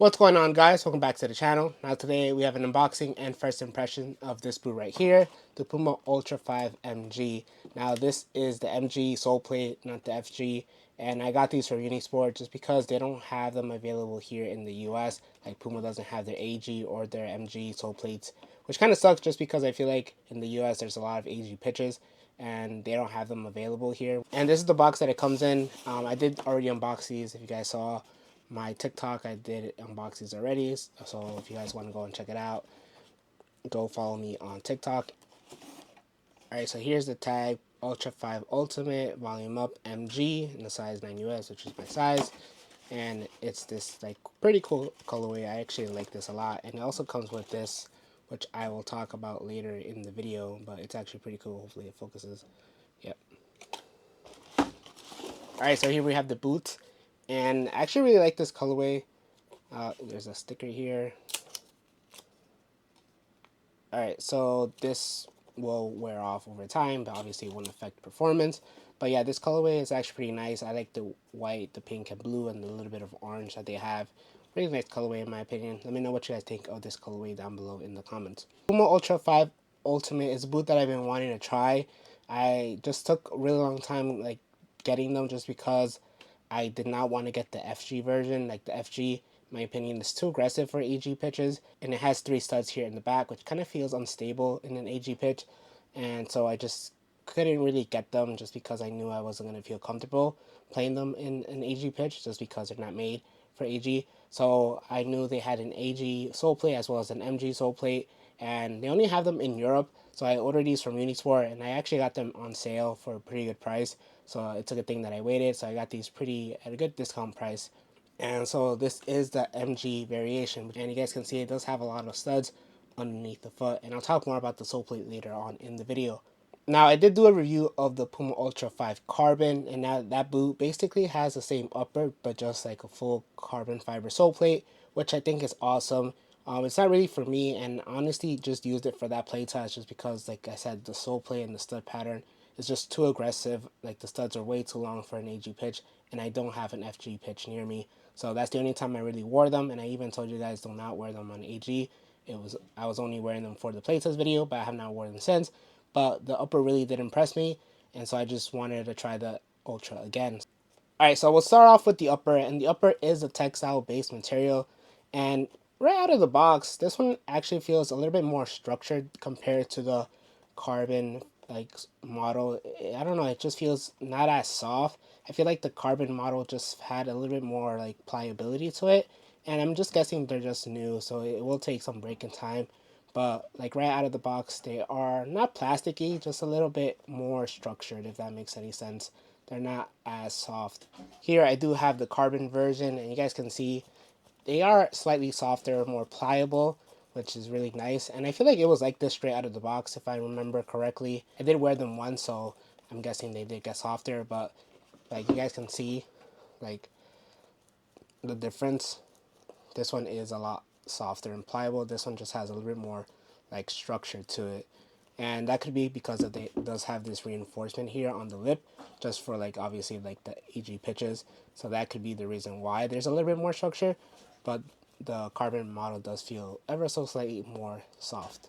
What's going on, guys? Welcome back to the channel. Now today we have an unboxing and first impression of this boot right here, the Puma Ultra 5 MG. Now this is the MG Soleplate, not the FG, and I got these from Unisport just because they don't have them available here in the US. Like Puma doesn't have their AG or their MG Soleplates, which kind of sucks just because I feel like in the US there's a lot of AG pitches and they don't have them available here. And this is the box that it comes in. I did already unbox these if you guys saw my TikTok. I did unboxings already, so if you guys want to go and check it out, go follow me on TikTok. Alright, so here's the tag: Ultra 5 Ultimate Volume Up MG in the size 9US, which is my size. And it's this like pretty cool colorway. I actually like this a lot, and it also comes with this, which I will talk about later in the video, but it's actually pretty cool. Hopefully it focuses. Yep. Alright, so here we have the boot, and I actually really like this colorway. There's a sticker here. Alright, so this will wear off over time, but obviously it won't affect performance. But yeah, this colorway is actually pretty nice. I like the white, the pink, and blue, and the little bit of orange that they have. Really nice colorway in my opinion. Let me know what you guys think of this colorway down below in the comments. Puma Ultra 5 Ultimate is a boot that I've been wanting to try. I just took a really long time like getting them just because I did not want to get the FG version. Like the FG, in my opinion, is too aggressive for AG pitches, and it has 3 studs here in the back, which kind of feels unstable in an AG pitch. And so I just couldn't really get them just because I knew I wasn't going to feel comfortable playing them in an AG pitch just because they're not made for AG. So I knew they had an AG sole plate as well as an MG sole plate, and they only have them in Europe. So I ordered these from Unisport, and I actually got them on sale for a pretty good price. So it's a good thing that I waited. So I got these pretty at a good discount price. And so this is the MG variation, and you guys can see it does have a lot of studs underneath the foot, and I'll talk more about the sole plate later on in the video. Now I did do a review of the Puma Ultra 5 Carbon, and now that boot basically has the same upper but just like a full carbon fiber sole plate, which I think is awesome. It's not really for me, and honestly just used it for that play test just because, like I said, the sole plate and the stud pattern is just too aggressive. Like the studs are way too long for an AG pitch, and I don't have an FG pitch near me. So that's the only time I really wore them, and I even told you guys do not wear them on AG. I was only wearing them for the playtest video, but I have not worn them since. But the upper really did impress me, and so I just wanted to try the Ultra again. Alright, so we'll start off with the upper, and the upper is a textile based material, and right out of the box, this one actually feels a little bit more structured compared to the carbon like model. I don't know, it just feels not as soft. I feel like the carbon model just had a little bit more like pliability to it, and I'm just guessing they're just new, so it will take some breaking time. But like right out of the box, they are not plasticky, just a little bit more structured, if that makes any sense. They're not as soft. Here I do have the carbon version, and you guys can see they are slightly softer, more pliable, which is really nice. And I feel like it was like this straight out of the box, if I remember correctly. I did wear them once, so I'm guessing they did get softer, but like you guys can see like the difference. This one is a lot softer and pliable. This one just has a little bit more like structure to it, and that could be because of it does have this reinforcement here on the lip, just for like obviously like the AG pitches. So that could be the reason why there's a little bit more structure, but the carbon model does feel ever so slightly more soft.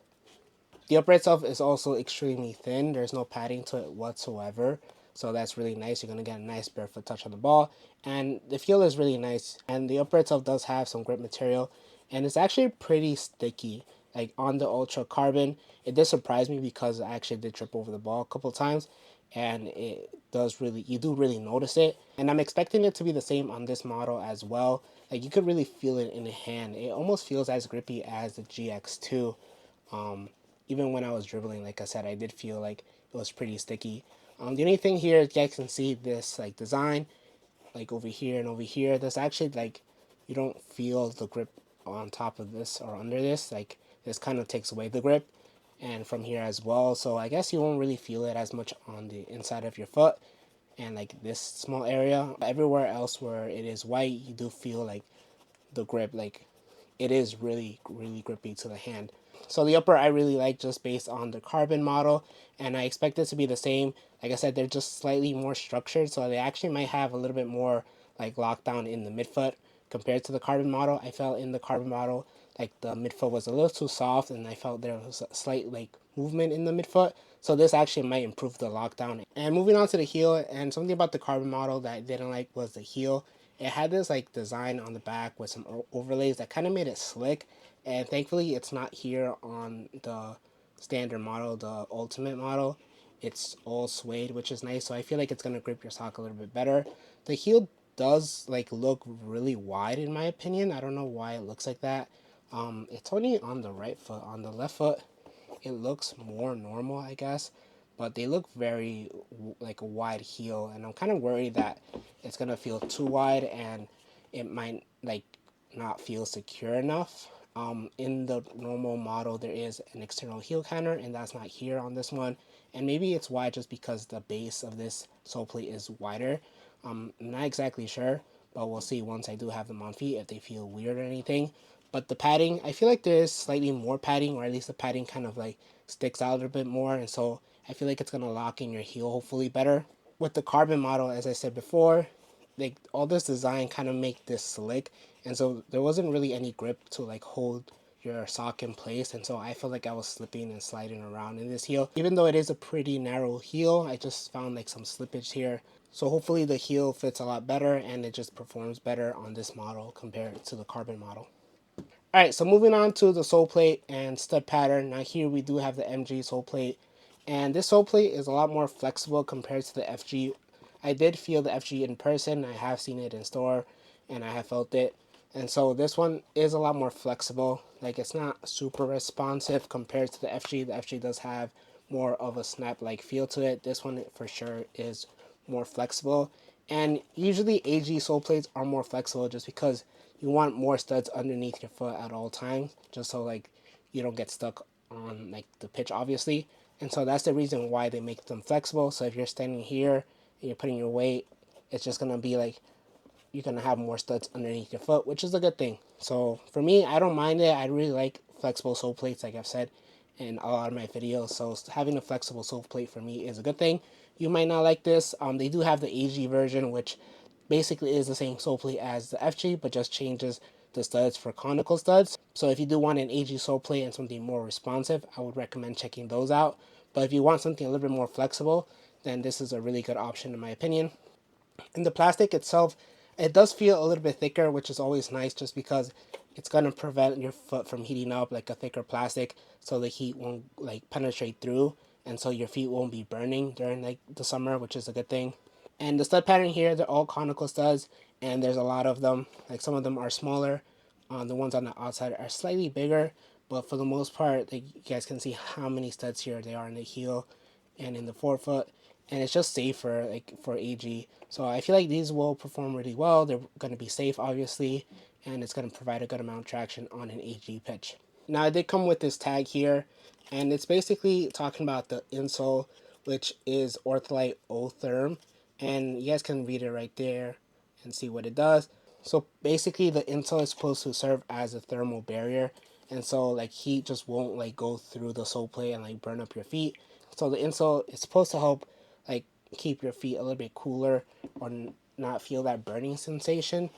The upper itself is also extremely thin. There's no padding to it whatsoever. So that's really nice. You're going to get a nice barefoot touch on the ball. And the feel is really nice. And the upper itself does have some grip material. And it's actually pretty sticky. Like on the Ultra Carbon, it did surprise me because I actually did trip over the ball a couple times. And it does really, you do really notice it. And I'm expecting it to be the same on this model as well. Like you could really feel it in the hand. It almost feels as grippy as the GX2. Even when I was dribbling, like I said, I did feel like it was pretty sticky. The only thing here is you guys can see this like design, like over here and over here. There's actually like, you don't feel the grip on top of this or under this. Like this kind of takes away the grip, and from here as well. So I guess you won't really feel it as much on the inside of your foot and like this small area. But everywhere else where it is white, you do feel like the grip, like it is really grippy to the hand. So the upper I really like just based on the carbon model, and I expect it to be the same. Like I said, they're just slightly more structured, so they actually might have a little bit more like lockdown in the midfoot, compared to the carbon model. I felt in the carbon model like the midfoot was a little too soft, and I felt there was a slight like movement in the midfoot. So this actually might improve the lockdown. And moving on to the heel, and something about the carbon model that I didn't like was the heel. It had this like design on the back with some overlays that kind of made it slick, and thankfully it's not here on the standard model, the ultimate model. It's all suede, which is nice, so I feel like it's going to grip your sock a little bit better. The heel does like look really wide in my opinion. I don't know why it looks like that. It's only on the right foot. On the left foot it looks more normal, I guess, but they look very like a wide heel, and I'm kind of worried that it's gonna feel too wide and it might like not feel secure enough. In the normal model, there is an external heel counter, and that's not here on this one. And maybe it's wide just because the base of this sole plate is wider. I'm not exactly sure, but we'll see once I do have them on feet if they feel weird or anything. But the padding, I feel like there is slightly more padding, or at least the padding kind of like sticks out a little bit more, and so I feel like it's gonna lock in your heel hopefully better. With the carbon model, as I said before, like all this design kind of make this slick, and so there wasn't really any grip to like hold your sock in place, and so I felt like I was slipping and sliding around in this heel. Even though it is a pretty narrow heel, I just found like some slippage here. So hopefully the heel fits a lot better and it just performs better on this model compared to the carbon model. All right, so moving on to the sole plate and stud pattern. Now here we do have the MG sole plate, and this sole plate is a lot more flexible compared to the FG. I did feel the FG in person. I have seen it in store, and I have felt it. And so this one is a lot more flexible. Like it's not super responsive compared to the FG. The FG does have more of a snap-like feel to it. This one for sure is more flexible. And usually AG sole plates are more flexible just because you want more studs underneath your foot at all times, just so like you don't get stuck on like the pitch obviously. And so that's the reason why they make them flexible. So if you're standing here and you're putting your weight, it's just gonna be like you're gonna have more studs underneath your foot, which is a good thing. So for me, I don't mind it. I really like flexible sole plates, like I've said in a lot of my videos. So having a flexible sole plate for me is a good thing. You might not like this. They do have the AG version, which basically is the same sole plate as the FG, but just changes the studs for conical studs. So if you do want an AG sole plate and something more responsive, I would recommend checking those out. But if you want something a little bit more flexible, then this is a really good option in my opinion. And the plastic itself, it does feel a little bit thicker, which is always nice just because it's going to prevent your foot from heating up like a thicker plastic, so the heat won't like penetrate through, and so your feet won't be burning during like the summer, which is a good thing. And the stud pattern here, they're all conical studs, and there's a lot of them. Like some of them are smaller. The ones on the outside are slightly bigger, but for the most part, like you guys can see how many studs here there are in the heel and in the forefoot, and it's just safer like for AG. So I feel like these will perform really well. They're going to be safe, obviously, and it's going to provide a good amount of traction on an AG pitch. Now I did come with this tag here, and it's basically talking about the insole, which is Ortholite O Therm, and you guys can read it right there and see what it does. So basically the insole is supposed to serve as a thermal barrier, and so like heat just won't like go through the sole plate and like burn up your feet. So the insole is supposed to help like keep your feet a little bit cooler or not feel that burning sensation.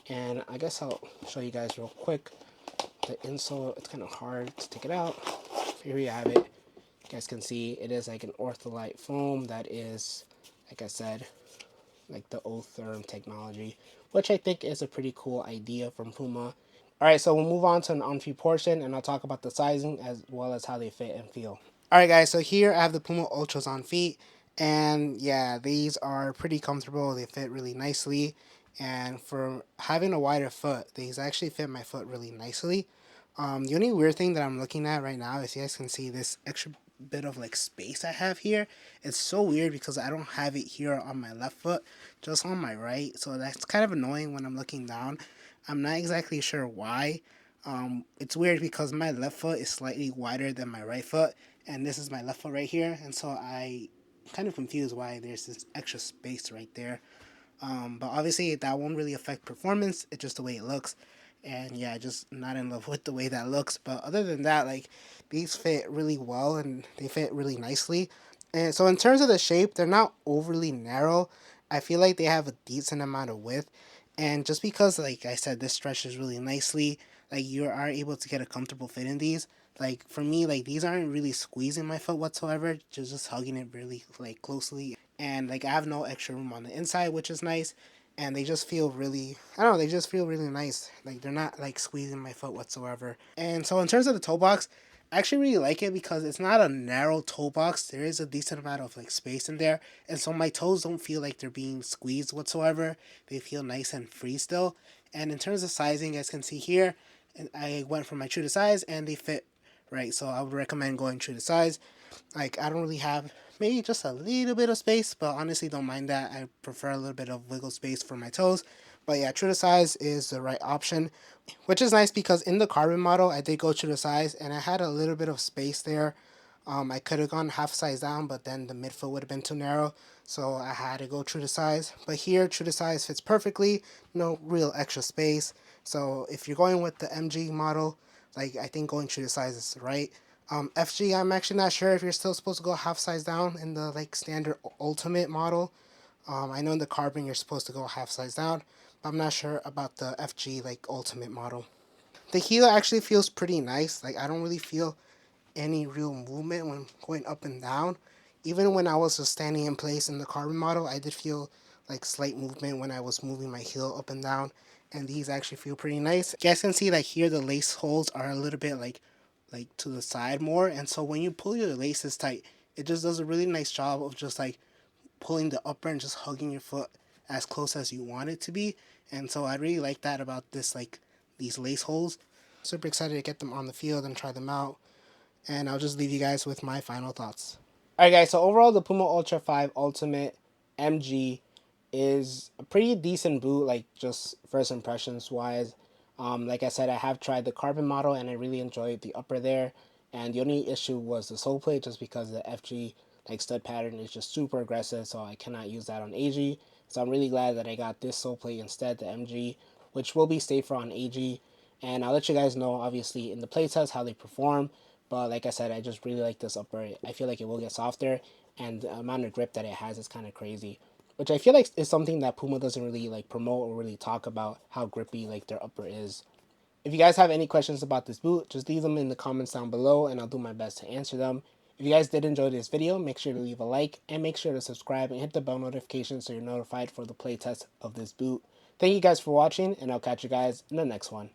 And I guess I'll show you guys real quick. The insole, it's kind of hard to take it out. Here you have it. You guys can see it is like an Ortholite foam that is, like I said, like the O-Therm technology, which I think is a pretty cool idea from Puma. Alright, so we'll move on to an on-feet portion, and I'll talk about the sizing as well as how they fit and feel. Alright guys, so here I have the Puma Ultras on feet, and yeah, these are pretty comfortable. They fit really nicely, and for having a wider foot, these actually fit my foot really nicely. The only weird thing that I'm looking at right now is you guys can see this extra bit of like space I have here. It's so weird because I don't have it here on my left foot, just on my right. So that's kind of annoying when I'm looking down. I'm not exactly sure why. It's weird because my left foot is slightly wider than my right foot, and this is my left foot right here, and so I kind of confused why there's this extra space right there. But obviously that won't really affect performance. It's just the way it looks. And yeah, just not in love with the way that looks. But other than that, like these fit really well and they fit really nicely. And so in terms of the shape, they're not overly narrow. I feel like they have a decent amount of width. And just because, like I said, this stretches really nicely, like you are able to get a comfortable fit in these. Like for me, like these aren't really squeezing my foot whatsoever, just hugging it really like closely. And like I have no extra room on the inside, which is nice. And they just feel really, I don't know, they just feel really nice. Like they're not like squeezing my foot whatsoever. And so in terms of the toe box, I actually really like it because it's not a narrow toe box. There is a decent amount of like space in there, and so my toes don't feel like they're being squeezed whatsoever. They feel nice and free still. And in terms of sizing, as you can see here, I went for my true to size, and they fit right. So I would recommend going true to size. Like I don't really have maybe just a little bit of space, but honestly don't mind that. I prefer a little bit of wiggle space for my toes. But yeah, true to size is the right option, which is nice because in the carbon model I did go true to size and I had a little bit of space there. I could have gone half size down, but then the midfoot would have been too narrow, so I had to go true to size. But here, true to size fits perfectly, no real extra space. So if you're going with the MG model, like I think going true to size is right. FG, I'm actually not sure if you're still supposed to go half size down in the like standard ultimate model. I know in the carbon you're supposed to go half size down, but I'm not sure about the FG like ultimate model. The heel actually feels pretty nice. Like I don't really feel any real movement when going up and down. Even when I was just standing in place in the carbon model, I did feel like slight movement when I was moving my heel up and down. And these actually feel pretty nice. You guys can see like here the lace holes are a little bit like to the side more, and so when you pull your laces tight, it just does a really nice job of just like pulling the upper and just hugging your foot as close as you want it to be. And so I really like that about this like these lace holes. Super excited to get them on the field and try them out. And I'll just leave you guys with my final thoughts. All right, guys. So overall, the Puma Ultra 5 Ultimate MG is a pretty decent boot, like just first impressions wise. Like I said, I have tried the carbon model and I really enjoyed the upper there. And the only issue was the sole plate, just because the FG like stud pattern is just super aggressive, so I cannot use that on AG. So I'm really glad that I got this sole plate instead, the MG, which will be safer on AG. And I'll let you guys know, obviously, in the playtest how they perform. But like I said, I just really like this upper. I feel like it will get softer, and the amount of grip that it has is kind of crazy, which I feel like is something that Puma doesn't really like promote or really talk about, how grippy like their upper is. If you guys have any questions about this boot, just leave them in the comments down below and I'll do my best to answer them. If you guys did enjoy this video, make sure to leave a like and make sure to subscribe and hit the bell notification so you're notified for the playtest of this boot. Thank you guys for watching, and I'll catch you guys in the next one.